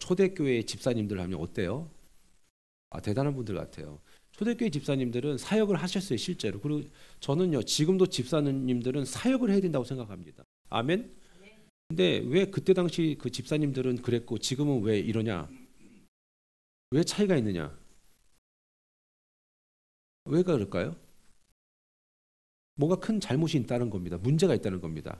초대교회 집사님들 하면 어때요? 대단한 분들 같아요. 초대교회 집사님들은 사역을 하셨어요, 실제로. 그리고 저는요, 지금도 집사님들은 사역을 해야 된다고 생각합니다. 아멘? 근데 왜 그때 당시 그 집사님들은 그랬고 지금은 왜 이러냐? 왜 차이가 있느냐? 왜 그럴까요? 뭔가 큰 잘못이 있다는 겁니다. 문제가 있다는 겁니다.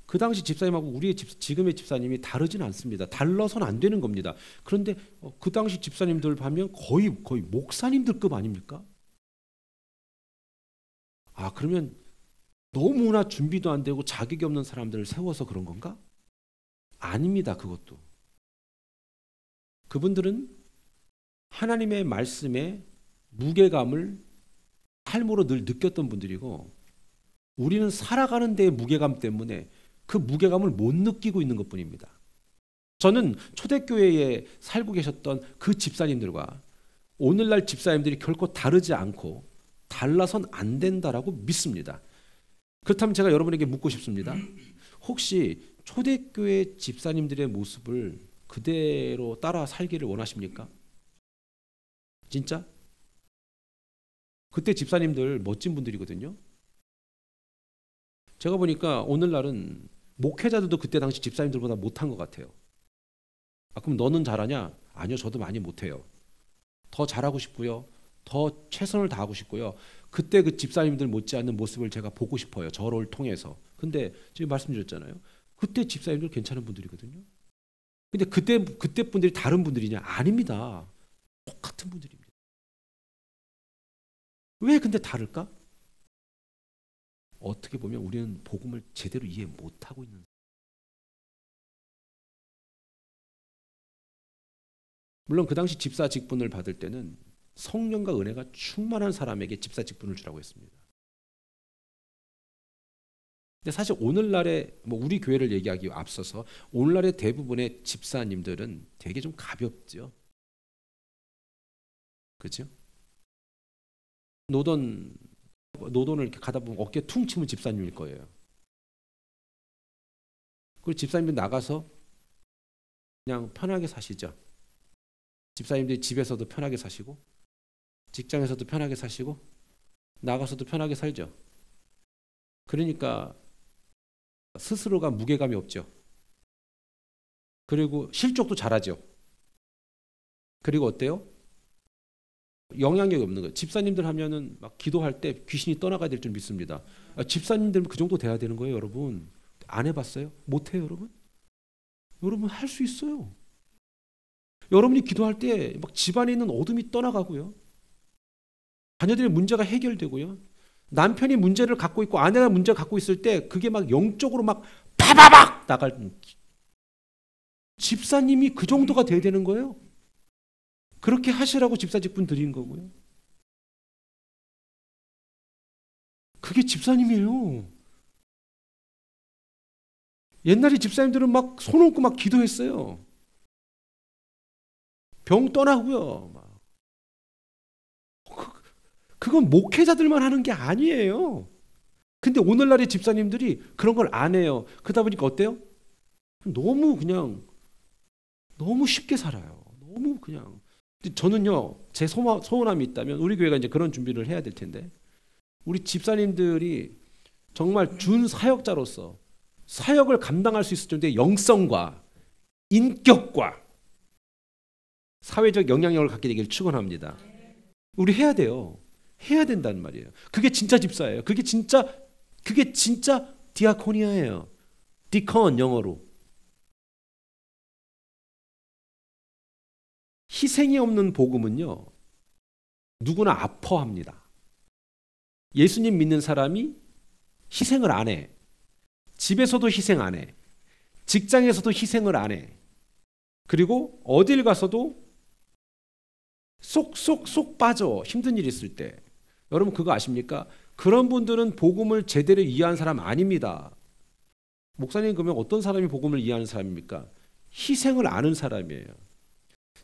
그 당시 집사님하고 우리의 지금의 집사님이 다르지는 않습니다. 달라서는 안 되는 겁니다. 그런데 그 당시 집사님들 보면 거의 목사님들급 아닙니까? 그러면 너무나 준비도 안 되고 자격이 없는 사람들을 세워서 그런 건가? 아닙니다. 그것도. 그분들은 하나님의 말씀에 무게감을 삶으로 늘 느꼈던 분들이고, 우리는 살아가는 데의 무게감 때문에 그 무게감을 못 느끼고 있는 것뿐입니다. 저는 초대교회에 살고 계셨던 그 집사님들과 오늘날 집사님들이 결코 다르지 않고 달라선 안 된다라고 믿습니다. 그렇다면 제가 여러분에게 묻고 싶습니다. 혹시 초대교회 집사님들의 모습을 그대로 따라 살기를 원하십니까? 진짜? 그때 집사님들 멋진 분들이거든요. 제가 보니까 오늘날은 목회자들도 그때 당시 집사님들보다 못한 것 같아요. 그럼 너는 잘하냐? 아니요, 저도 많이 못해요. 더 잘하고 싶고요. 더 최선을 다하고 싶고요. 그때 그 집사님들 못지않는 모습을 제가 보고 싶어요. 저를 통해서. 근데 지금 말씀드렸잖아요. 그때 집사님들 괜찮은 분들이거든요. 근데 그때 분들이 다른 분들이냐? 아닙니다. 똑같은 분들입니다. 왜 근데 다를까? 어떻게 보면 우리는 복음을 제대로 이해 못하고 있는. 물론 그 당시 집사 직분을 받을 때는 성령과 은혜가 충만한 사람에게 집사 직분을 주라고 했습니다. 근데 사실 오늘날의 우리 교회를 얘기하기 앞서서 오늘날의 대부분의 집사님들은 되게 좀 가볍죠. 그렇죠? 노돈을 이렇게 가다 보면 어깨 퉁 치면 집사님일 거예요. 그리고 집사님들 나가서 그냥 편하게 사시죠. 집사님들이 집에서도 편하게 사시고 직장에서도 편하게 사시고 나가서도 편하게 살죠. 그러니까 스스로가 무게감이 없죠. 그리고 실족도 잘하죠. 그리고 어때요? 영향력이 없는 거예요. 집사님들 하면은 막 기도할 때 귀신이 떠나가야 될 줄 믿습니다. 집사님들은 그 정도 돼야 되는 거예요, 여러분. 안 해봤어요? 못해요, 여러분? 여러분 할 수 있어요. 여러분이 기도할 때 막 집안에 있는 어둠이 떠나가고요. 자녀들의 문제가 해결되고요. 남편이 문제를 갖고 있고 아내가 문제를 갖고 있을 때 그게 막 영적으로 막 파바박 나갈. 집사님이 그 정도가 돼야 되는 거예요. 그렇게 하시라고 집사 직분 드린 거고요. 그게 집사님이에요. 옛날에 집사님들은 막 손 얹고 막 기도했어요. 병 떠나고요. 그건 목회자들만 하는 게 아니에요. 근데 오늘날의 집사님들이 그런 걸 안 해요. 그러다 보니까 어때요? 너무 쉽게 살아요. 너무 그냥. 저는요, 제 소원함이 있다면 우리 교회가 이제 그런 준비를 해야 될 텐데, 우리 집사님들이 정말 준 사역자로서 사역을 감당할 수 있을 정도의 영성과 인격과 사회적 영향력을 갖게 되기를 축원합니다. 우리 해야 돼요. 해야 된다는 말이에요. 그게 진짜 집사예요. 그게 진짜 디아코니아예요. 디컨 영어로. 희생이 없는 복음은요, 누구나 아파합니다. 예수님 믿는 사람이 희생을 안 해. 집에서도 희생 안 해. 직장에서도 희생을 안 해. 그리고 어딜 가서도 쏙 빠져. 힘든 일 있을 때. 여러분 그거 아십니까? 그런 분들은 복음을 제대로 이해한 사람 아닙니다. 목사님 그러면 어떤 사람이 복음을 이해하는 사람입니까? 희생을 아는 사람이에요.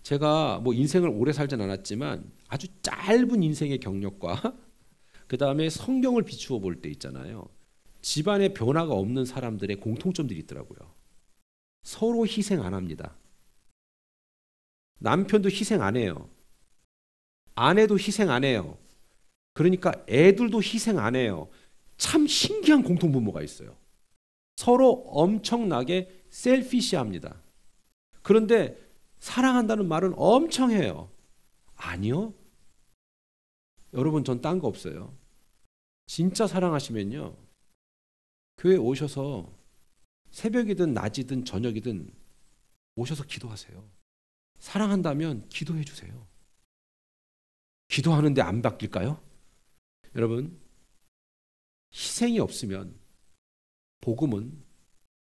제가 인생을 오래 살진 않았지만 아주 짧은 인생의 경력과 그 다음에 성경을 비추어 볼 때 있잖아요. 집안에 변화가 없는 사람들의 공통점들이 있더라고요. 서로 희생 안 합니다. 남편도 희생 안 해요. 아내도 희생 안 해요. 그러니까 애들도 희생 안 해요. 참 신기한 공통분모가 있어요. 서로 엄청나게 셀피시합니다. 그런데 사랑한다는 말은 엄청 해요. 아니요. 여러분, 전 딴 거 없어요. 진짜 사랑하시면요, 교회 오셔서 새벽이든 낮이든 저녁이든 오셔서 기도하세요. 사랑한다면 기도해 주세요. 기도하는데 안 바뀔까요? 여러분, 희생이 없으면 복음은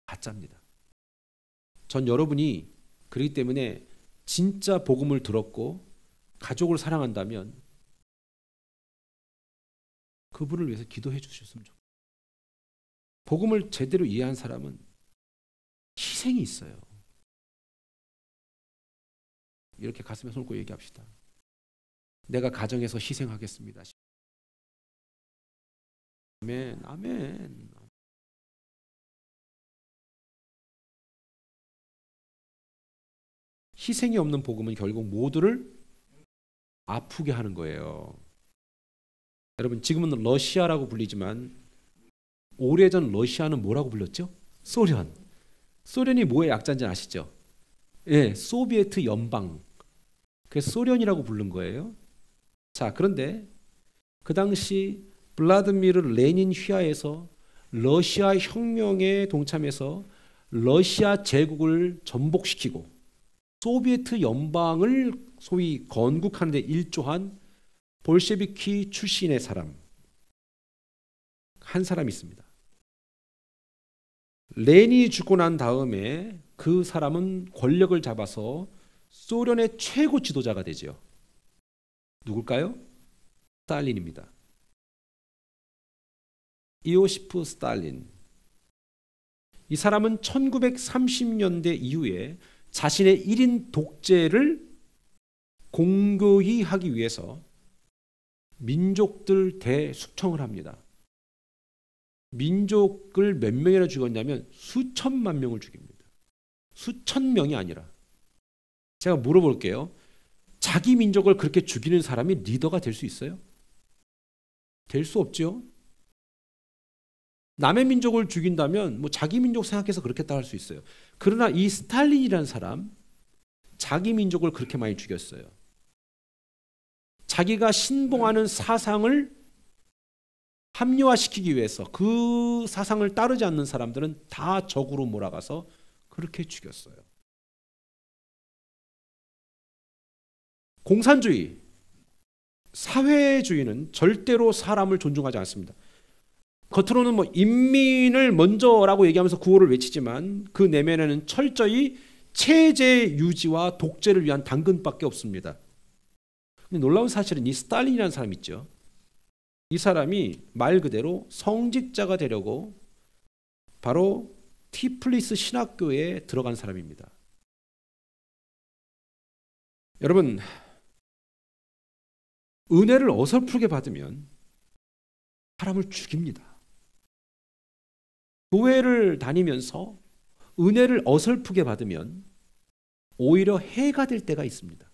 가짜입니다. 전 여러분이 그렇기 때문에 진짜 복음을 들었고 가족을 사랑한다면 그분을 위해서 기도해 주셨으면 좋겠어요. 복음을 제대로 이해한 사람은 희생이 있어요. 이렇게 가슴에 손 얹고 얘기합시다. 내가 가정에서 희생하겠습니다. 아멘, 아멘. 희생이 없는 복음은 결국 모두를 아프게 하는 거예요. 여러분, 지금은 러시아라고 불리지만 오래전 러시아는 뭐라고 불렸죠? 소련. 소련이 뭐의 약자인지 아시죠? 예, 소비에트 연방. 그래서 소련이라고 부른 거예요. 자, 그런데 그 당시 블라드미르 레닌 휘하에서 러시아 혁명에 동참해서 러시아 제국을 전복시키고 소비에트 연방을 소위 건국하는 데 일조한 볼셰비키 출신의 사람 한 사람이 있습니다. 레닌이 죽고 난 다음에 그 사람은 권력을 잡아서 소련의 최고 지도자가 되죠. 누굴까요? 스탈린입니다. 이오시프 스탈린. 이 사람은 1930년대 이후에 자신의 1인 독재를 공고히 하기 위해서 민족들 대숙청을 합니다. 민족을 몇 명이나 죽였냐면 수천만 명을 죽입니다. 수천 명이 아니라. 제가 물어볼게요. 자기 민족을 그렇게 죽이는 사람이 리더가 될 수 있어요? 될 수 없죠. 남의 민족을 죽인다면 뭐 자기 민족 생각해서 그렇겠다 할 수 있어요. 그러나 이 스탈린이라는 사람 자기 민족을 그렇게 많이 죽였어요. 자기가 신봉하는 사상을 합리화시키기 위해서 그 사상을 따르지 않는 사람들은 다 적으로 몰아가서 그렇게 죽였어요. 공산주의, 사회주의는 절대로 사람을 존중하지 않습니다. 겉으로는 뭐 인민을 먼저라고 얘기하면서 구호를 외치지만 그 내면에는 철저히 체제 유지와 독재를 위한 당근밖에 없습니다. 근데 놀라운 사실은 이 스탈린이라는 사람 있죠. 이 사람이 말 그대로 성직자가 되려고 바로 티플리스 신학교에 들어간 사람입니다. 여러분, 은혜를 어설프게 받으면 사람을 죽입니다. 교회를 다니면서 은혜를 어설프게 받으면 오히려 해가 될 때가 있습니다.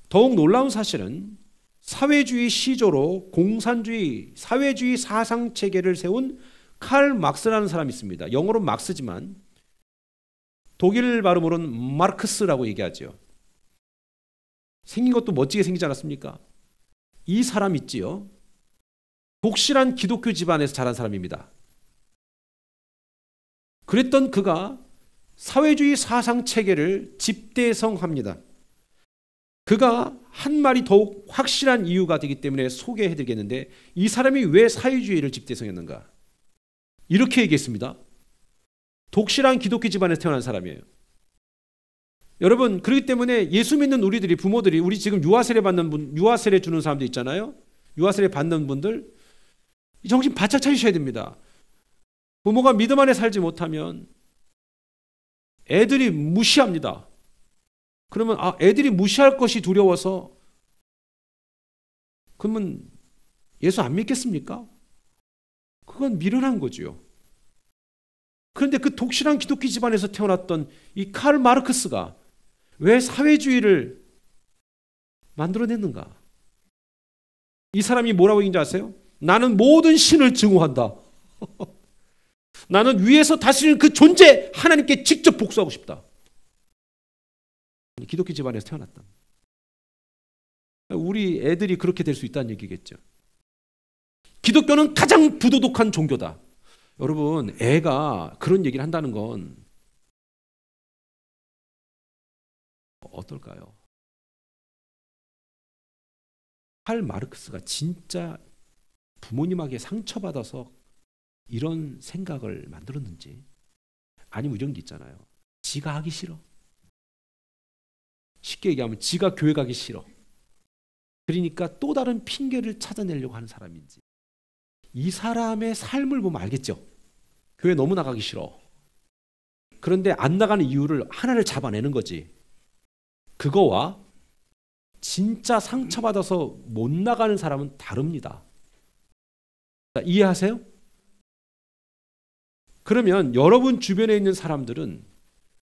더욱 놀라운 사실은 사회주의 시조로 공산주의, 사회주의 사상 체계를 세운 칼 막스라는 사람이 있습니다. 영어로는 막스지만 독일 발음으로는 마르크스라고 얘기하죠. 생긴 것도 멋지게 생기지 않았습니까? 이 사람 있지요. 독실한 기독교 집안에서 자란 사람입니다. 그랬던 그가 사회주의 사상 체계를 집대성합니다. 그가 한 말이 더욱 확실한 이유가 되기 때문에 소개해드리겠는데 이 사람이 왜 사회주의를 집대성했는가? 이렇게 얘기했습니다. 독실한 기독교 집안에서 태어난 사람이에요. 여러분, 그렇기 때문에 예수 믿는 우리들이 부모들이 우리 지금 유아세례 받는 분, 유아세례 주는 사람들 있잖아요. 유아세례 받는 분들 정신 바짝 차리셔야 됩니다. 부모가 믿음 안에 살지 못하면 애들이 무시합니다. 그러면 애들이 무시할 것이 두려워서 그러면 예수 안 믿겠습니까? 그건 미련한 거지요. 그런데 그 독실한 기독교 집안에서 태어났던 이 칼 마르크스가 왜 사회주의를 만들어냈는가? 이 사람이 뭐라고 얘기인지 아세요? 나는 모든 신을 증오한다. 나는 위에서 다스리는 그 존재 하나님께 직접 복수하고 싶다. 기독교 집안에서 태어났다. 우리 애들이 그렇게 될 수 있다는 얘기겠죠. 기독교는 가장 부도덕한 종교다. 여러분, 애가 그런 얘기를 한다는 건 어떨까요? 칼 마르크스가 진짜 부모님에게 상처받아서 이런 생각을 만들었는지, 아니면 이런 게 있잖아요. 지가 하기 싫어. 쉽게 얘기하면 지가 교회 가기 싫어. 그러니까 또 다른 핑계를 찾아내려고 하는 사람인지, 이 사람의 삶을 보면 알겠죠. 교회 너무 나가기 싫어. 그런데 안 나가는 이유를 하나를 잡아내는 거지. 그거와 진짜 상처받아서 못 나가는 사람은 다릅니다. 이해하세요? 그러면 여러분 주변에 있는 사람들은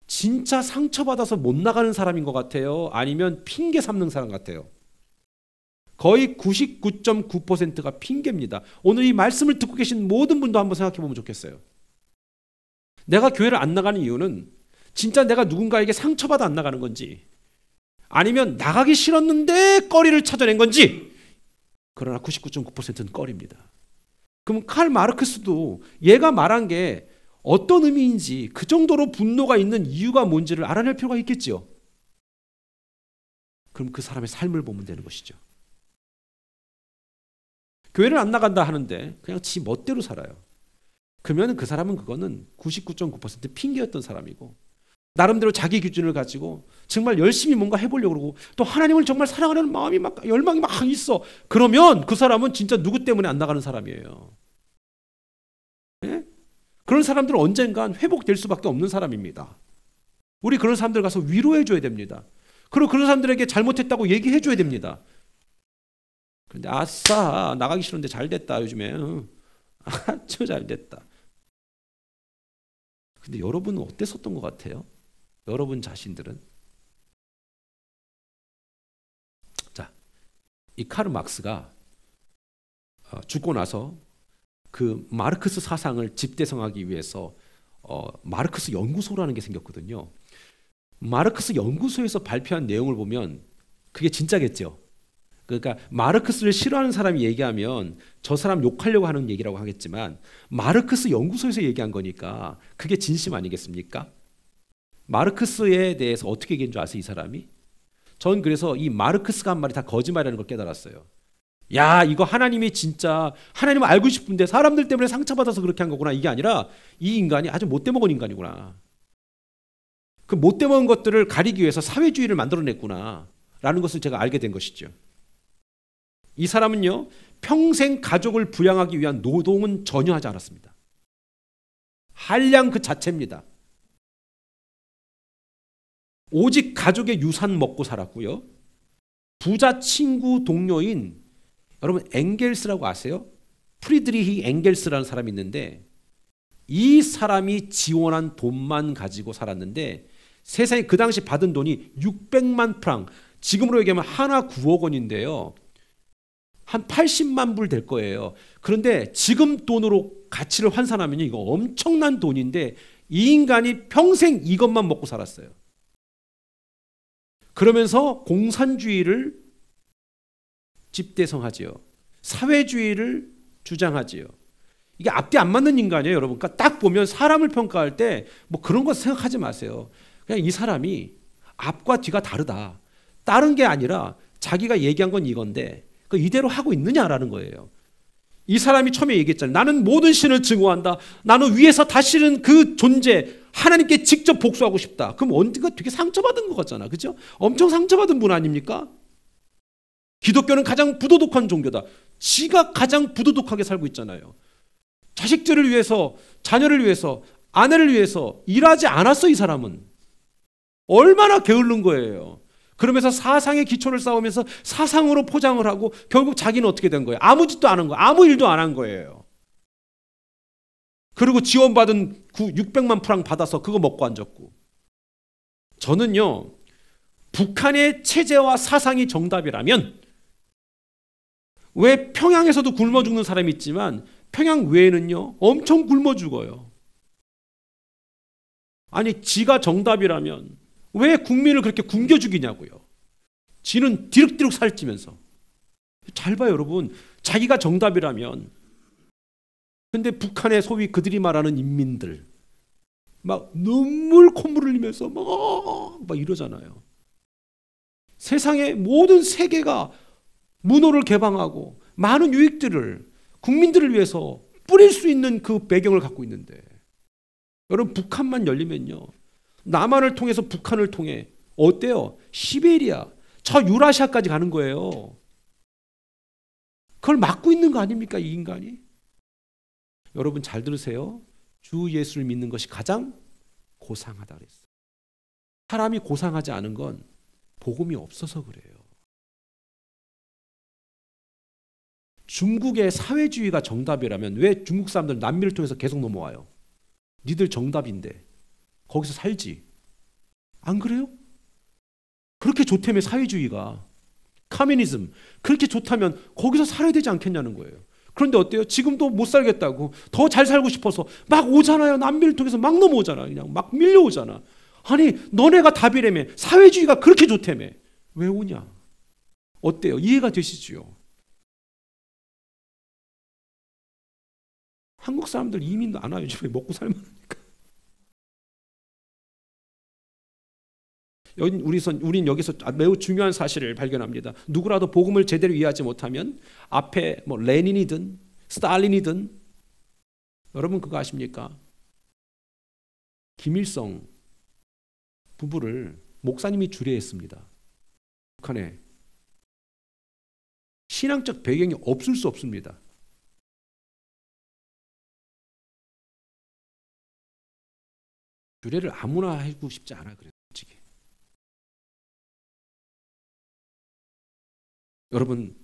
진짜 상처받아서 못 나가는 사람인 것 같아요? 아니면 핑계 삼는 사람 같아요? 거의 99.9%가 핑계입니다. 오늘 이 말씀을 듣고 계신 모든 분도 한번 생각해 보면 좋겠어요. 내가 교회를 안 나가는 이유는 진짜 내가 누군가에게 상처받아 안 나가는 건지, 아니면 나가기 싫었는데 꺼리를 찾아낸 건지. 그러나 99.9%는 꺼리입니다. 그럼 칼 마르크스도 얘가 말한 게 어떤 의미인지, 그 정도로 분노가 있는 이유가 뭔지를 알아낼 필요가 있겠죠. 그럼 그 사람의 삶을 보면 되는 것이죠. 교회를 안 나간다 하는데 그냥 지 멋대로 살아요. 그러면 그 사람은 그거는 99.9% 핑계였던 사람이고, 나름대로 자기 기준을 가지고 정말 열심히 뭔가 해보려고 그러고, 또 하나님을 정말 사랑하는 마음이 막, 열망이 막 있어. 그러면 그 사람은 진짜 누구 때문에 안 나가는 사람이에요. 네? 그런 사람들은 언젠간 회복될 수밖에 없는 사람입니다. 우리 그런 사람들 가서 위로해 줘야 됩니다. 그리고 그런 사람들에게 잘못했다고 얘기해 줘야 됩니다. 그런데 아싸, 나가기 싫은데 잘 됐다 요즘에. 아주 잘 됐다. 근데 여러분은 어땠었던 것 같아요? 여러분 자신들은? 자, 이 카르 막스가 죽고 나서 그 마르크스 사상을 집대성하기 위해서 마르크스 연구소라는 게 생겼거든요. 마르크스 연구소에서 발표한 내용을 보면 그게 진짜겠죠. 그러니까 마르크스를 싫어하는 사람이 얘기하면 저 사람 욕하려고 하는 얘기라고 하겠지만, 마르크스 연구소에서 얘기한 거니까 그게 진심 아니겠습니까? 마르크스에 대해서 어떻게 얘기한 줄 아세요, 이 사람이? 전 그래서 이 마르크스가 한 말이 다 거짓말이라는 걸 깨달았어요. 야, 이거 하나님이 진짜 하나님을 알고 싶은데 사람들 때문에 상처받아서 그렇게 한 거구나. 이게 아니라 이 인간이 아주 못돼 먹은 인간이구나. 그 못돼 먹은 것들을 가리기 위해서 사회주의를 만들어냈구나 라는 것을 제가 알게 된 것이죠. 이 사람은요, 평생 가족을 부양하기 위한 노동은 전혀 하지 않았습니다. 한량 그 자체입니다. 오직 가족의 유산 먹고 살았고요. 부자 친구 동료인, 여러분 엥겔스라고 아세요? 프리드리히 엥겔스라는 사람이 있는데, 이 사람이 지원한 돈만 가지고 살았는데 세상에 그 당시 받은 돈이 600만 프랑, 지금으로 얘기하면 하나 9억 원인데요. 한 80만 불 될 거예요. 그런데 지금 돈으로 가치를 환산하면 이거 엄청난 돈인데, 이 인간이 평생 이것만 먹고 살았어요. 그러면서 공산주의를 집대성하지요. 사회주의를 주장하지요. 이게 앞뒤 안 맞는 인간이에요, 여러분. 그러니까 딱 보면 사람을 평가할 때 뭐 그런 거 생각하지 마세요. 그냥 이 사람이 앞과 뒤가 다르다. 다른 게 아니라 자기가 얘기한 건 이건데 그 이대로 하고 있느냐라는 거예요. 이 사람이 처음에 얘기했잖아요. 나는 모든 신을 증오한다. 나는 위에서 다스리는 그 존재 하나님께 직접 복수하고 싶다. 그럼 언젠가 되게 상처받은 것 같잖아. 그렇죠? 엄청 상처받은 분 아닙니까? 기독교는 가장 부도덕한 종교다. 지가 가장 부도덕하게 살고 있잖아요. 자식들을 위해서, 자녀를 위해서, 아내를 위해서 일하지 않았어. 이 사람은 얼마나 게으른 거예요. 그러면서 사상의 기초를 쌓으면서 사상으로 포장을 하고 결국 자기는 어떻게 된 거예요? 아무 짓도 안 한 거예요. 아무 일도 안 한 거예요. 그리고 지원받은 600만 프랑 받아서 그거 먹고 앉았고. 저는요, 북한의 체제와 사상이 정답이라면 왜 평양에서도 굶어 죽는 사람이 있지만 평양 외에는요 엄청 굶어 죽어요. 아니 지가 정답이라면 왜 국민을 그렇게 굶겨 죽이냐고요. 지는 디륵디륵 살찌면서. 잘 봐요 여러분. 자기가 정답이라면. 근데 북한의 소위 그들이 말하는 인민들 막 눈물 콧물 흘리면서 막 이러잖아요. 세상의 모든 세계가 문호를 개방하고 많은 유익들을 국민들을 위해서 뿌릴 수 있는 그 배경을 갖고 있는데 여러분 북한만 열리면요 남한을 통해서 북한을 통해 어때요? 시베리아 저 유라시아까지 가는 거예요. 그걸 막고 있는 거 아닙니까 이 인간이? 여러분 잘 들으세요. 주 예수를 믿는 것이 가장 고상하다 그랬어요. 사람이 고상하지 않은 건 복음이 없어서 그래요. 중국의 사회주의가 정답이라면 왜 중국 사람들 남미를 통해서 계속 넘어와요? 니들 정답인데 거기서 살지. 안 그래요? 그렇게 좋다며 사회주의가. 커뮤니즘 그렇게 좋다면 거기서 살아야 되지 않겠냐는 거예요. 그런데 어때요? 지금도 못 살겠다고 더 잘 살고 싶어서 막 오잖아요. 남미를 통해서 막 넘어오잖아. 그냥 막 밀려오잖아. 아니 너네가 답이라며. 사회주의가 그렇게 좋다며. 왜 오냐? 어때요? 이해가 되시지요? 한국 사람들 이민도 안 와요. 집에 먹고 살만하니까. 우린 여기서 매우 중요한 사실을 발견합니다. 누구라도 복음을 제대로 이해하지 못하면 앞에 뭐 레닌이든 스탈린이든 여러분 그거 아십니까? 김일성 부부를 목사님이 주례했습니다. 북한에 신앙적 배경이 없을 수 없습니다. 주례를 아무나 하고 싶지 않아 그래요. 솔직히. 여러분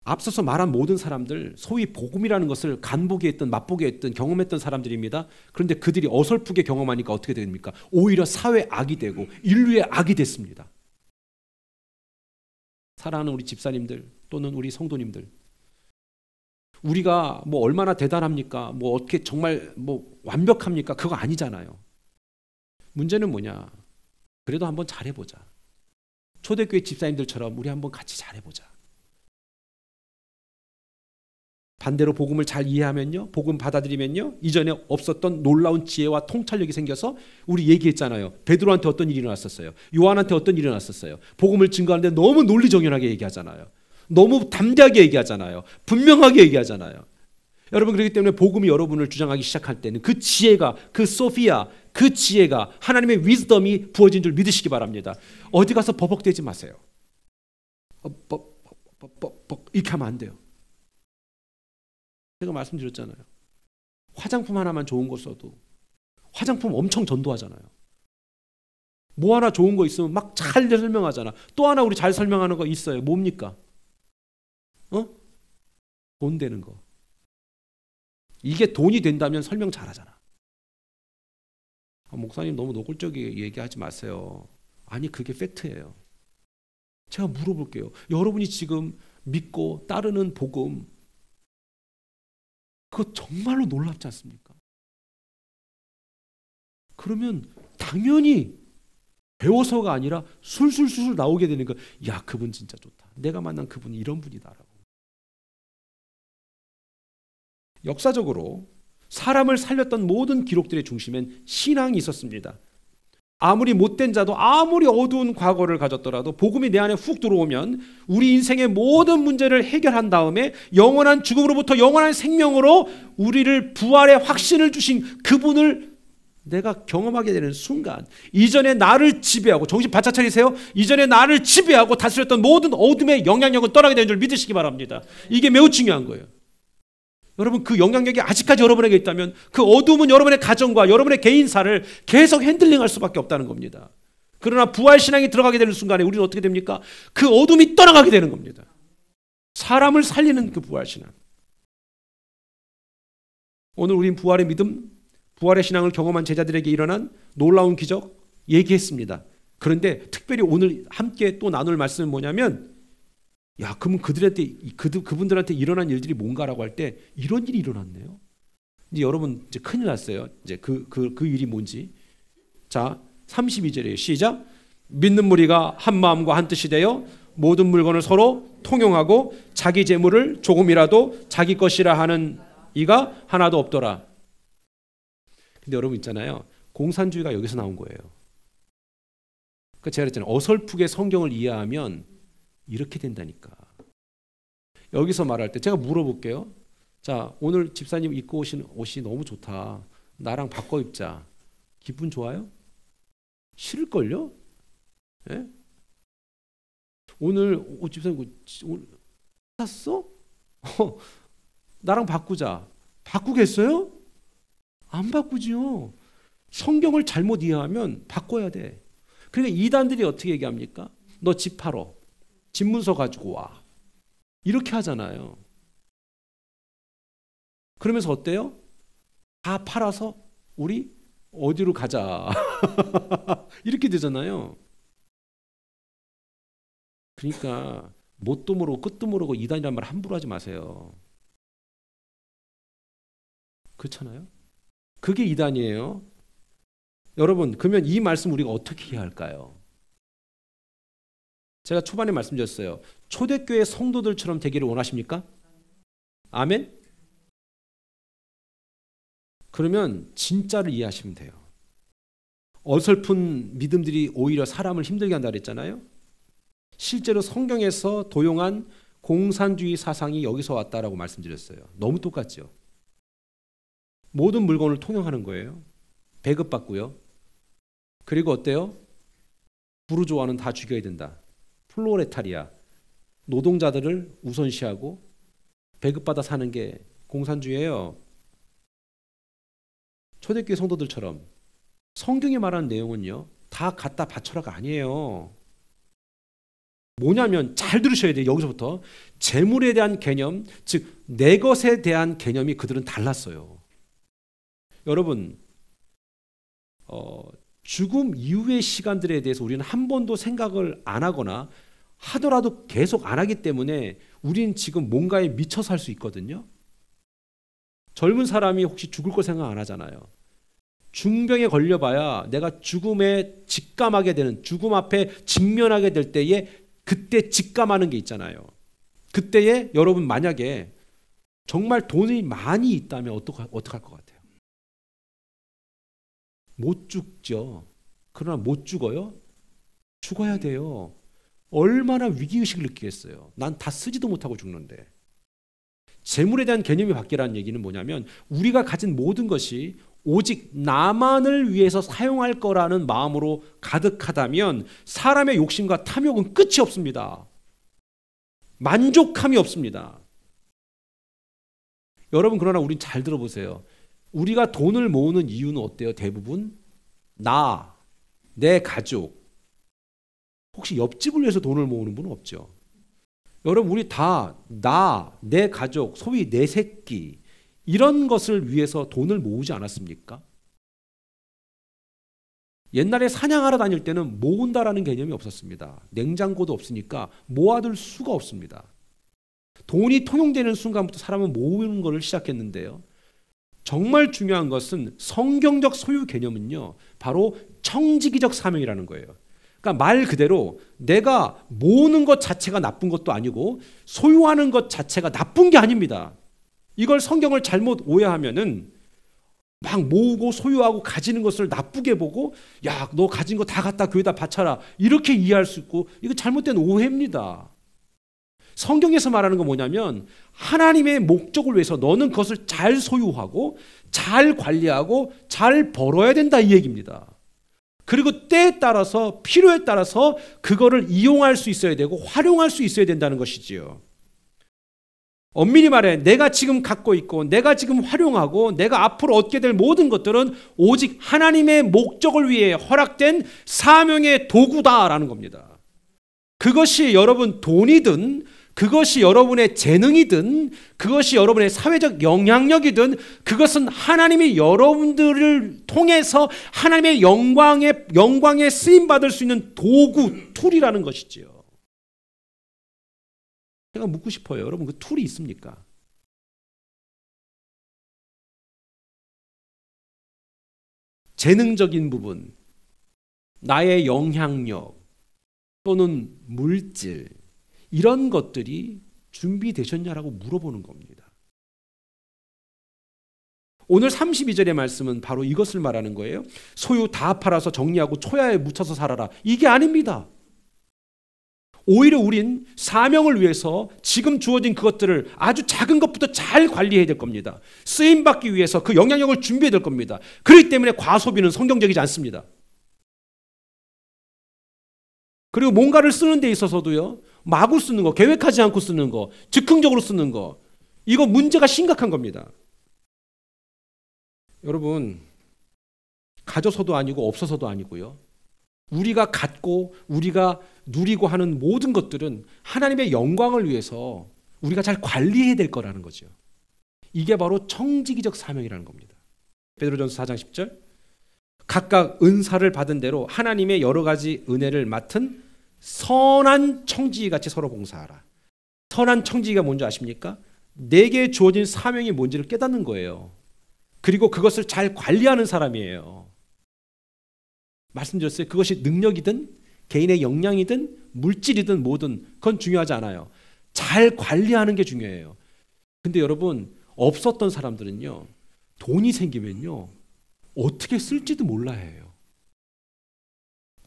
앞서서 말한 모든 사람들 소위 복음이라는 것을 간보게 했던 맛보게 했던 경험했던 사람들입니다. 그런데 그들이 어설프게 경험하니까 어떻게 됩니까? 오히려 사회 악이 되고 인류의 악이 됐습니다. 사랑하는 우리 집사님들 또는 우리 성도님들, 우리가 뭐 얼마나 대단합니까? 뭐 어떻게 정말 뭐 완벽합니까? 그거 아니잖아요. 문제는 뭐냐? 그래도 한번 잘해보자. 초대교회 집사님들처럼 우리 한번 같이 잘해보자. 반대로 복음을 잘 이해하면요, 복음 받아들이면요, 이전에 없었던 놀라운 지혜와 통찰력이 생겨서 우리 얘기했잖아요. 베드로한테 어떤 일이 일어났었어요. 요한한테 어떤 일이 일어났었어요. 복음을 증거하는데 너무 논리정연하게 얘기하잖아요. 너무 담대하게 얘기하잖아요. 분명하게 얘기하잖아요. 여러분 그렇기 때문에 복음이 여러분을 주장하기 시작할 때는 그 지혜가, 그 소피아, 그 지혜가 하나님의 위즈덤이 부어진 줄 믿으시기 바랍니다. 어디 가서 버벅대지 마세요. 이렇게 하면 안 돼요. 제가 말씀드렸잖아요. 화장품 하나만 좋은 거 써도 화장품 엄청 전도하잖아요. 뭐 하나 좋은 거 있으면 막 잘 설명하잖아. 또 하나 우리 잘 설명하는 거 있어요. 뭡니까? 돈 되는 거. 이게 돈이 된다면 설명 잘하잖아. 목사님 너무 노골적이게 얘기하지 마세요. 아니 그게 팩트예요. 제가 물어볼게요. 여러분이 지금 믿고 따르는 복음 그거 정말로 놀랍지 않습니까? 그러면 당연히 배워서가 아니라 술술술 나오게 되는 거. 야 그분 진짜 좋다. 내가 만난 그분이 이런 분이다라고. 역사적으로 사람을 살렸던 모든 기록들의 중심엔 신앙이 있었습니다. 아무리 못된 자도 아무리 어두운 과거를 가졌더라도 복음이 내 안에 훅 들어오면 우리 인생의 모든 문제를 해결한 다음에 영원한 죽음으로부터 영원한 생명으로 우리를 부활의 확신을 주신 그분을 내가 경험하게 되는 순간 이전에 나를 지배하고, 정신 바짝 차리세요. 이전에 나를 지배하고 다스렸던 모든 어둠의 영향력은 떠나게 되는 줄 믿으시기 바랍니다. 이게 매우 중요한 거예요. 여러분 그 영향력이 아직까지 여러분에게 있다면 그 어둠은 여러분의 가정과 여러분의 개인사를 계속 핸들링할 수밖에 없다는 겁니다. 그러나 부활신앙이 들어가게 되는 순간에 우리는 어떻게 됩니까? 그 어둠이 떠나가게 되는 겁니다. 사람을 살리는 그 부활신앙. 오늘 우린 부활의 믿음, 부활의 신앙을 경험한 제자들에게 일어난 놀라운 기적 얘기했습니다. 그런데 특별히 오늘 함께 또 나눌 말씀은 뭐냐면, 야, 그러면 그분들한테 일어난 일들이 뭔가라고 할 때 이런 일이 일어났네요. 이제 여러분 이제 큰일 났어요. 이제 그 일이 뭔지. 자, 32절이에요. 시작. 믿는 무리가 한 마음과 한 뜻이 되어 모든 물건을 서로 통용하고 자기 재물을 조금이라도 자기 것이라 하는 이가 하나도 없더라. 근데 여러분 있잖아요. 공산주의가 여기서 나온 거예요. 그러니까 제가 그랬잖아요. 어설프게 성경을 이해하면 이렇게 된다니까. 여기서 말할 때 제가 물어볼게요. 자, 오늘 집사님 입고 오신 옷이 너무 좋다. 나랑 바꿔 입자. 기분 좋아요? 싫을걸요? 예? 오늘 집사님 오늘 샀어? 나랑 바꾸자. 바꾸겠어요? 안 바꾸지요. 성경을 잘못 이해하면 바꿔야 돼. 그러니까 이단들이 어떻게 얘기합니까? 너 집 팔어. 집문서 가지고 와. 이렇게 하잖아요. 그러면서 어때요? 다 팔아서 우리 어디로 가자. 이렇게 되잖아요. 그러니까 뭣도 모르고 끝도 모르고 이단이란 말 함부로 하지 마세요. 그렇잖아요. 그게 이단이에요. 여러분, 그러면 이 말씀 우리가 어떻게 이해할까요? 제가 초반에 말씀드렸어요. 초대교회 성도들처럼 되기를 원하십니까? 아멘? 그러면 진짜를 이해하시면 돼요. 어설픈 믿음들이 오히려 사람을 힘들게 한다 그랬잖아요. 실제로 성경에서 도용한 공산주의 사상이 여기서 왔다라고 말씀드렸어요. 너무 똑같죠. 모든 물건을 통용하는 거예요. 배급받고요. 그리고 어때요? 부르조아는 다 죽여야 된다. 플로레타리아, 노동자들을 우선시하고 배급받아 사는 게 공산주의예요. 초대교회 성도들처럼 성경이 말하는 내용은요, 다 갖다 바쳐라가 아니에요. 뭐냐면 잘 들으셔야 돼요. 여기서부터 재물에 대한 개념, 즉 내 것에 대한 개념이 그들은 달랐어요. 여러분, 죽음 이후의 시간들에 대해서 우리는 한 번도 생각을 안 하거나 하더라도 계속 안 하기 때문에 우리는 지금 뭔가에 미쳐 살 수 있거든요. 젊은 사람이 혹시 죽을 거 생각 안 하잖아요. 중병에 걸려봐야 내가 죽음에 직감하게 되는, 죽음 앞에 직면하게 될 때에 그때 직감하는 게 있잖아요. 그때에 여러분 만약에 정말 돈이 많이 있다면 어떡할 것 같아요? 못 죽죠. 그러나 못 죽어요? 죽어야 돼요. 얼마나 위기의식을 느끼겠어요. 난 다 쓰지도 못하고 죽는데. 재물에 대한 개념이 바뀌라는 얘기는 뭐냐면 우리가 가진 모든 것이 오직 나만을 위해서 사용할 거라는 마음으로 가득하다면 사람의 욕심과 탐욕은 끝이 없습니다. 만족함이 없습니다. 여러분, 그러나 우린 잘 들어보세요. 우리가 돈을 모으는 이유는 어때요? 대부분 나, 내 가족. 혹시 옆집을 위해서 돈을 모으는 분은 없죠? 여러분, 우리 다 나, 내 가족, 소위 내 새끼, 이런 것을 위해서 돈을 모으지 않았습니까? 옛날에 사냥하러 다닐 때는 모은다라는 개념이 없었습니다. 냉장고도 없으니까 모아둘 수가 없습니다. 돈이 통용되는 순간부터 사람은 모으는 것을 시작했는데요. 정말 중요한 것은 성경적 소유 개념은요, 바로 청지기적 사명이라는 거예요. 그러니까 말 그대로 내가 모으는 것 자체가 나쁜 것도 아니고 소유하는 것 자체가 나쁜 게 아닙니다. 이걸 성경을 잘못 오해하면은 막 모으고 소유하고 가지는 것을 나쁘게 보고, 야, 너 가진 거 다 갖다 교회에다 바쳐라, 이렇게 이해할 수 있고, 이거 잘못된 오해입니다. 성경에서 말하는 건 뭐냐면 하나님의 목적을 위해서 너는 그것을 잘 소유하고 잘 관리하고 잘 벌어야 된다, 이 얘기입니다. 그리고 때에 따라서 필요에 따라서 그거를 이용할 수 있어야 되고 활용할 수 있어야 된다는 것이지요. 엄밀히 말해 내가 지금 갖고 있고 내가 지금 활용하고 내가 앞으로 얻게 될 모든 것들은 오직 하나님의 목적을 위해 허락된 사명의 도구다라는 겁니다. 그것이 여러분 돈이든 그것이 여러분의 재능이든 그것이 여러분의 사회적 영향력이든 그것은 하나님이 여러분들을 통해서 하나님의 영광에 쓰임받을 수 있는 도구, 툴이라는 것이지요. 제가 묻고 싶어요. 여러분 그 툴이 있습니까? 재능적인 부분, 나의 영향력 또는 물질 이런 것들이 준비되셨냐라고 물어보는 겁니다. 오늘 32절의 말씀은 바로 이것을 말하는 거예요. 소유 다 팔아서 정리하고 초야에 묻혀서 살아라. 이게 아닙니다. 오히려 우린 사명을 위해서 지금 주어진 그것들을 아주 작은 것부터 잘 관리해야 될 겁니다. 쓰임받기 위해서 그 영향력을 준비해야 될 겁니다. 그렇기 때문에 과소비는 성경적이지 않습니다. 그리고 뭔가를 쓰는 데 있어서도요, 마구 쓰는 거, 계획하지 않고 쓰는 거, 즉흥적으로 쓰는 거, 이거 문제가 심각한 겁니다. 여러분, 가져서도 아니고 없어서도 아니고요. 우리가 갖고 우리가 누리고 하는 모든 것들은 하나님의 영광을 위해서 우리가 잘 관리해야 될 거라는 거죠. 이게 바로 청지기적 사명이라는 겁니다. 베드로전서 4장 10절 각각 은사를 받은 대로 하나님의 여러 가지 은혜를 맡은 선한 청지기같이 서로 봉사하라. 선한 청지기가 뭔지 아십니까? 내게 주어진 사명이 뭔지를 깨닫는 거예요. 그리고 그것을 잘 관리하는 사람이에요. 말씀드렸어요. 그것이 능력이든 개인의 역량이든 물질이든 뭐든 그건 중요하지 않아요. 잘 관리하는 게 중요해요. 근데 여러분 없었던 사람들은요, 돈이 생기면요 어떻게 쓸지도 몰라야 해요.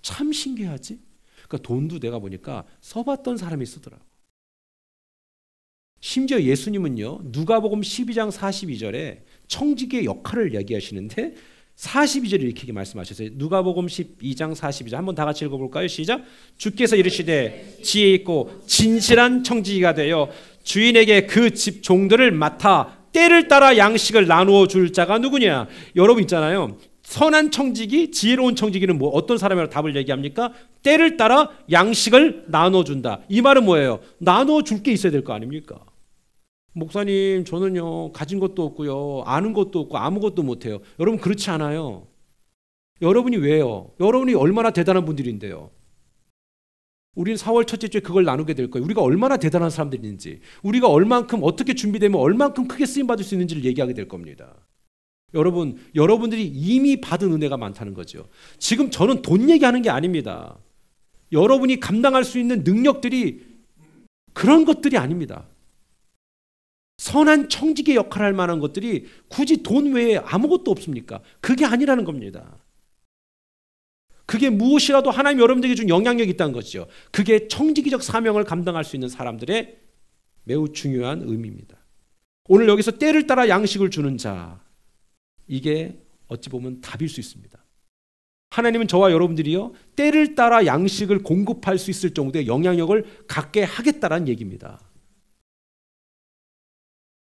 참 신기하지? 그러니까 돈도 내가 보니까 써봤던 사람이 쓰더라고. 심지어 예수님은요 누가복음 12장 42절에 청지기의 역할을 이야기하시는데 42절에 이렇게 말씀하셨어요. 누가복음 12장 42절 한번 다 같이 읽어볼까요? 시작. 주께서 이르시되 지혜 있고 진실한 청지기가 되어 주인에게 그 집 종들을 맡아 때를 따라 양식을 나누어 줄 자가 누구냐? 여러분 있잖아요. 선한 청지기, 지혜로운 청지기는 뭐 어떤 사람이라고 답을 얘기합니까? 때를 따라 양식을 나눠준다. 이 말은 뭐예요? 나눠줄 게 있어야 될 거 아닙니까? 목사님 저는요 가진 것도 없고요 아는 것도 없고 아무것도 못해요. 여러분 그렇지 않아요. 여러분이 왜요? 여러분이 얼마나 대단한 분들인데요. 우리는 4월 첫째 주에 그걸 나누게 될 거예요. 우리가 얼마나 대단한 사람들인지, 우리가 얼만큼 어떻게 준비되면 얼만큼 크게 쓰임받을 수 있는지를 얘기하게 될 겁니다. 여러분들이 이미 받은 은혜가 많다는 거죠. 지금 저는 돈 얘기하는 게 아닙니다. 여러분이 감당할 수 있는 능력들이 그런 것들이 아닙니다. 선한 청지기의 역할을 할 만한 것들이 굳이 돈 외에 아무것도 없습니까? 그게 아니라는 겁니다. 그게 무엇이라도 하나님 여러분들에게 준 영향력이 있다는 것이죠. 그게 청지기적 사명을 감당할 수 있는 사람들의 매우 중요한 의미입니다. 오늘 여기서 때를 따라 양식을 주는 자, 이게 어찌 보면 답일 수 있습니다. 하나님은 저와 여러분들이요 때를 따라 양식을 공급할 수 있을 정도의 영향력을 갖게 하겠다라는 얘기입니다.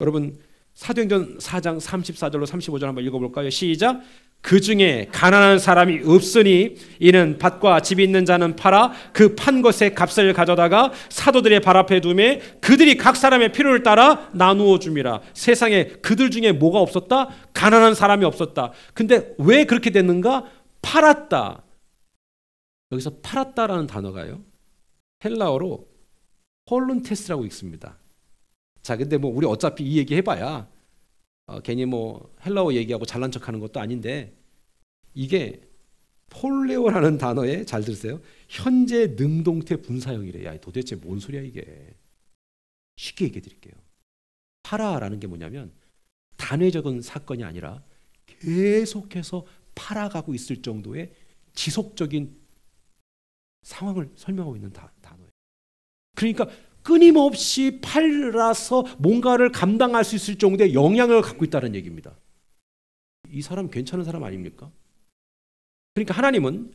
여러분 사도행전 4장 34절로 35절 한번 읽어볼까요? 시작. 그 중에 가난한 사람이 없으니 이는 밭과 집이 있는 자는 팔아 그 판 것의 값을 가져다가 사도들의 발 앞에 두매 그들이 각 사람의 필요를 따라 나누어 줍니다. 세상에 그들 중에 뭐가 없었다? 가난한 사람이 없었다. 근데 왜 그렇게 됐는가? 팔았다. 여기서 팔았다라는 단어가요 헬라어로 홀룬테스라고 읽습니다. 자, 근데 뭐 우리 어차피 이 얘기 해봐야 괜히 뭐 헬라어 얘기하고 잘난 척하는 것도 아닌데 이게 폴레오라는 단어에 잘 들으세요. 현재 능동태 분사형이래. 야, 도대체 뭔 소리야 이게? 쉽게 얘기해 드릴게요. 팔아라는 게 뭐냐면 단회적인 사건이 아니라 계속해서 팔아가고 있을 정도의 지속적인 상황을 설명하고 있는 단어예요. 그러니까 끊임없이 팔아서 뭔가를 감당할 수 있을 정도의 영향을 갖고 있다는 얘기입니다. 이 사람 괜찮은 사람 아닙니까? 그러니까 하나님은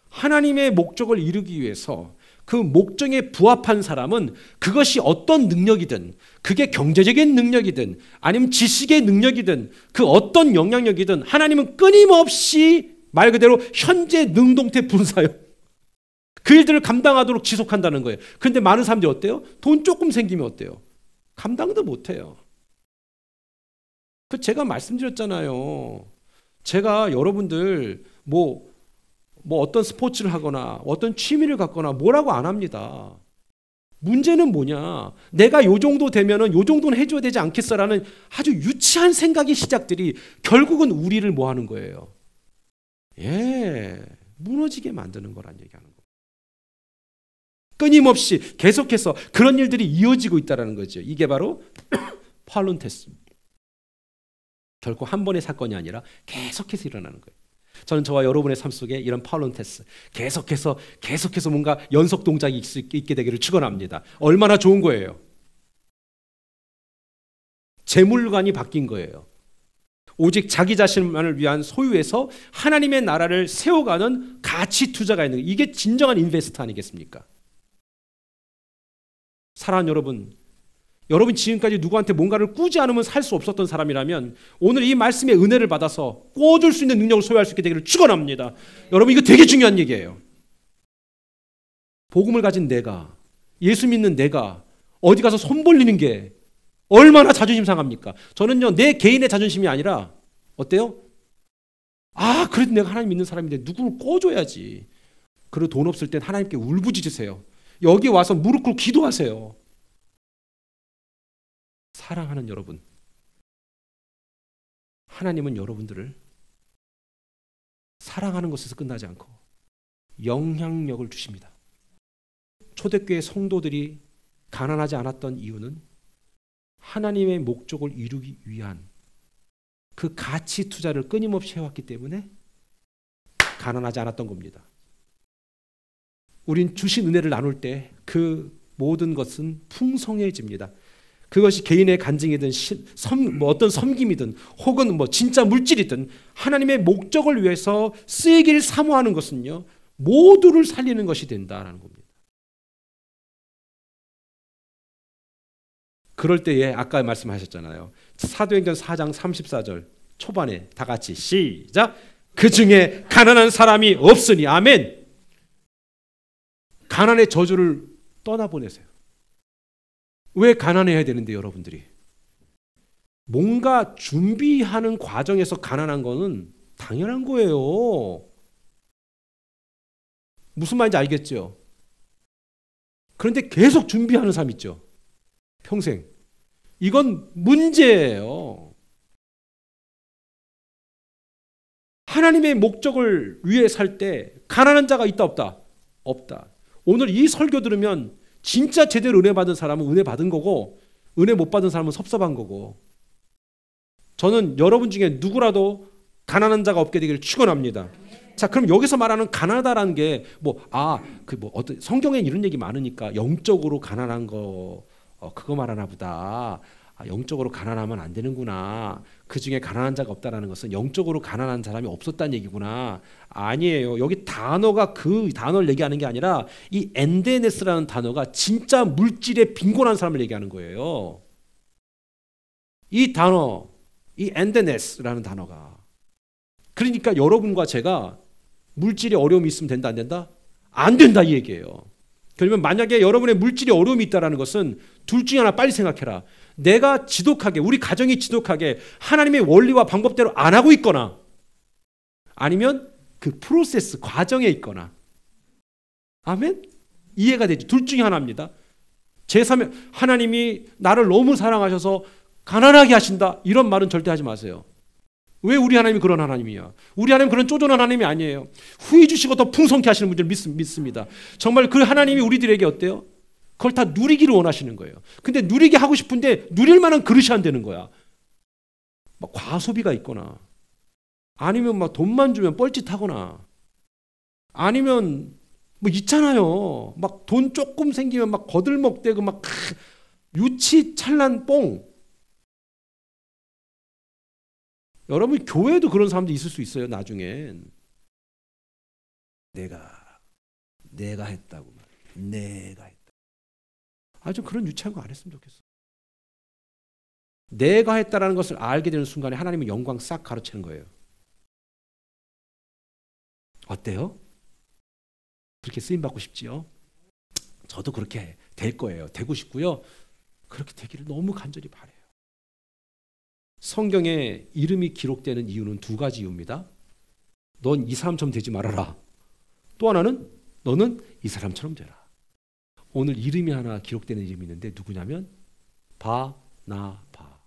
하나님의 목적을 이루기 위해서 그 목적에 부합한 사람은 그것이 어떤 능력이든, 그게 경제적인 능력이든 아니면 지식의 능력이든 그 어떤 영향력이든 하나님은 끊임없이 말 그대로 현재 능동태 분사형 그 일들을 감당하도록 지속한다는 거예요. 그런데 많은 사람들이 어때요? 돈 조금 생기면 어때요? 감당도 못해요. 그 제가 말씀드렸잖아요. 제가 여러분들 뭐 어떤 스포츠를 하거나 어떤 취미를 갖거나 뭐라고 안 합니다. 문제는 뭐냐? 내가 요 정도 되면은 요 정도는 해줘야 되지 않겠어라는 아주 유치한 생각의 시작들이 결국은 우리를 뭐 하는 거예요? 무너지게 만드는 거란 얘기하는 거예요. 끊임없이 계속해서 그런 일들이 이어지고 있다는 거죠. 이게 바로 팔론테스. 결코 한 번의 사건이 아니라 계속해서 일어나는 거예요. 저는 저와 여러분의 삶 속에 이런 팔론테스 계속해서 뭔가 연속 동작이 있게 되기를 축원합니다. 얼마나 좋은 거예요. 재물관이 바뀐 거예요. 오직 자기 자신만을 위한 소유에서 하나님의 나라를 세워가는 가치 투자가 있는 거예요. 이게 진정한 인베스트 아니겠습니까? 사랑하는 여러분 지금까지 누구한테 뭔가를 꾸지 않으면 살 수 없었던 사람이라면 오늘 이 말씀의 은혜를 받아서 꿔줄 수 있는 능력을 소유할 수 있게 되기를 축원합니다. 여러분 이거 되게 중요한 얘기예요. 복음을 가진 내가, 예수 믿는 내가 어디 가서 손 벌리는 게 얼마나 자존심 상합니까? 저는요 내 개인의 자존심이 아니라 어때요? 그래도 내가 하나님 믿는 사람인데 누구를 꿔줘야지. 그리고 돈 없을 땐 하나님께 울부짖으세요. 여기 와서 무릎 꿇고 기도하세요. 사랑하는 여러분, 하나님은 여러분들을 사랑하는 것에서 끝나지 않고 영향력을 주십니다. 초대교회 성도들이 가난하지 않았던 이유는 하나님의 목적을 이루기 위한 그 가치 투자를 끊임없이 해왔기 때문에 가난하지 않았던 겁니다. 우린 주신 은혜를 나눌 때 그 모든 것은 풍성해집니다. 그것이 개인의 간증이든 어떤 섬김이든 혹은 진짜 물질이든 하나님의 목적을 위해서 쓰이기를 사모하는 것은요 모두를 살리는 것이 된다라는 겁니다. 그럴 때에 아까 말씀하셨잖아요. 사도행전 4장 34절 초반에 다 같이 시작. 그 중에 가난한 사람이 없으니 아멘. 가난의 저주를 떠나보내세요. 왜 가난해야 되는데 여러분들이? 뭔가 준비하는 과정에서 가난한 거는 당연한 거예요. 무슨 말인지 알겠죠? 그런데 계속 준비하는 사람 있죠. 평생. 이건 문제예요. 하나님의 목적을 위해 살 때 가난한 자가 있다 없다? 없다. 오늘 이 설교 들으면 진짜 제대로 은혜 받은 사람은 은혜 받은 거고 은혜 못 받은 사람은 섭섭한 거고 저는 여러분 중에 누구라도 가난한 자가 없게 되기를 축원합니다. 자, 그럼 여기서 말하는 가난하다라는 게 어떤 성경에 이런 얘기 많으니까 영적으로 가난한 거 그거 말하나 보다. 영적으로 가난하면 안 되는구나. 그 중에 가난한 자가 없다라는 것은 영적으로 가난한 사람이 없었다는 얘기구나. 아니에요. 여기 단어가 그 단어를 얘기하는 게 아니라 이 엔데네스라는 단어가 진짜 물질에 빈곤한 사람을 얘기하는 거예요. 이 단어, 이 엔데네스라는 단어가. 그러니까 여러분과 제가 물질에 어려움이 있으면 된다 안 된다? 안 된다 이 얘기예요. 그러면 만약에 여러분의 물질에 어려움이 있다는 것은 둘 중에 하나 빨리 생각해라. 내가 지독하게 우리 가정이 지독하게 하나님의 원리와 방법대로 안 하고 있거나 아니면 그 프로세스 과정에 있거나 아멘? 이해가 되죠. 둘 중에 하나입니다. 제3의 하나님이 나를 너무 사랑하셔서 가난하게 하신다 이런 말은 절대 하지 마세요. 왜 우리 하나님이 그런 하나님이야? 우리 하나님은 그런 쪼잔한 하나님이 아니에요. 후히 주시고 더 풍성케 하시는 분들 믿습니다. 정말 그 하나님이 우리들에게 어때요? 그걸 다 누리기를 원하시는 거예요. 근데 누리게 하고 싶은데 누릴 만한 그릇이 안 되는 거야. 막 과소비가 있거나 아니면 막 돈만 주면 뻘짓하거나 아니면 있잖아요. 막 돈 조금 생기면 막 거들먹대고 막 유치찬란 뽕. 여러분 교회도 그런 사람도 있을 수 있어요. 나중엔 내가 했다고 내가 했다. 아주 그런 유치한 거 안 했으면 좋겠어. 내가 했다라는 것을 알게 되는 순간에 하나님은 영광 싹 가로채는 거예요. 어때요? 그렇게 쓰임 받고 싶지요. 저도 그렇게 될 거예요. 되고 싶고요. 그렇게 되기를 너무 간절히 바라요. 성경에 이름이 기록되는 이유는 두 가지 이유입니다. 넌 이 사람처럼 되지 말아라. 또 하나는 너는 이 사람처럼 되라. 오늘 이름이 하나 기록되는 이름이 있는데 누구냐면 바나바.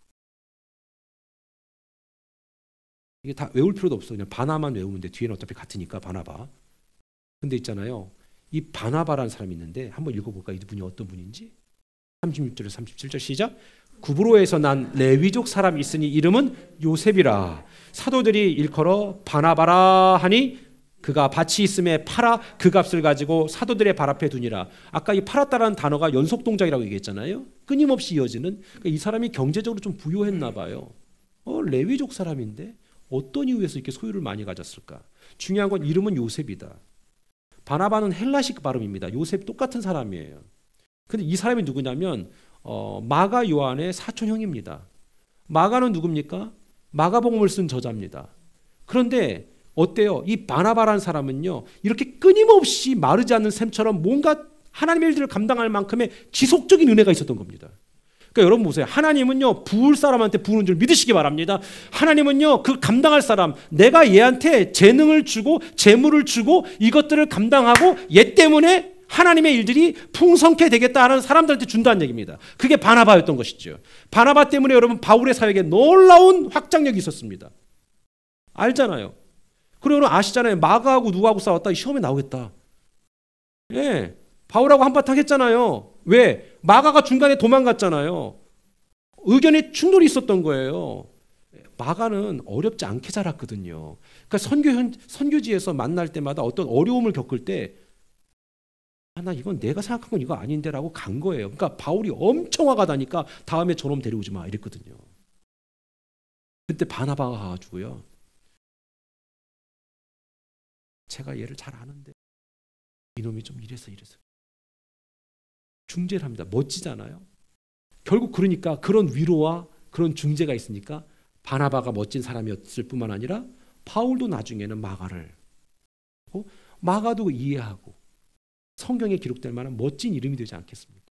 이게 다 외울 필요도 없어. 그냥 바나만 외우면 돼. 뒤에는 어차피 같으니까 바나바. 근데 있잖아요. 이 바나바라는 사람이 있는데 한번 읽어볼까? 이분이 어떤 분인지. 36절에서 37절 시작. 구브로에서 난 레위족 사람이 있으니 이름은 요셉이라. 사도들이 일컬어 바나바라 하니 그가 밭이 있음에 팔아 그 값을 가지고 사도들의 발 앞에 두니라. 아까 이 팔았다라는 단어가 연속 동작이라고 얘기했잖아요. 끊임없이 이어지는. 그러니까 이 사람이 경제적으로 좀 부유했나 봐요. 레위족 사람인데 어떤 이유에서 이렇게 소유를 많이 가졌을까? 중요한 건 이름은 요셉이다. 바나바는 헬라식 발음입니다. 요셉 똑같은 사람이에요. 근데 이 사람이 누구냐면 마가 요한의 사촌형입니다. 마가는 누굽니까? 마가복음을 쓴 저자입니다. 그런데 어때요? 이 바나바라는 사람은요, 이렇게 끊임없이 마르지 않는 샘처럼 뭔가 하나님의 일들을 감당할 만큼의 지속적인 은혜가 있었던 겁니다. 그러니까 여러분 보세요. 하나님은요, 부을 사람한테 부는 줄 믿으시기 바랍니다. 하나님은요, 그 감당할 사람, 내가 얘한테 재능을 주고 재물을 주고 이것들을 감당하고 얘 때문에 하나님의 일들이 풍성케 되겠다 하는 사람들한테 준다는 얘기입니다. 그게 바나바였던 것이죠. 바나바 때문에 여러분 바울의 사역에 놀라운 확장력이 있었습니다. 알잖아요. 그리고 여러분 아시잖아요. 마가하고 누구하고 싸웠다 시험에 나오겠다. 예, 바울하고 한바탕 했잖아요. 왜? 마가가 중간에 도망갔잖아요. 의견에 충돌이 있었던 거예요. 마가는 어렵지 않게 자랐거든요. 그러니까 선교지에서 만날 때마다 어떤 어려움을 겪을 때 나 이건 내가 생각한 건 이거 아닌데 라고 간 거예요. 그러니까 바울이 엄청 화가 나니까 다음에 저놈 데려오지 마 이랬거든요. 그때 바나바가 가가지고요. 제가 얘를 잘 아는데 이놈이 좀 이래서 중재를 합니다. 멋지잖아요. 결국 그러니까 그런 위로와 그런 중재가 있으니까 바나바가 멋진 사람이었을 뿐만 아니라 바울도 나중에는 마가를 마가도 이해하고 성경에 기록될 만한 멋진 이름이 되지 않겠습니까?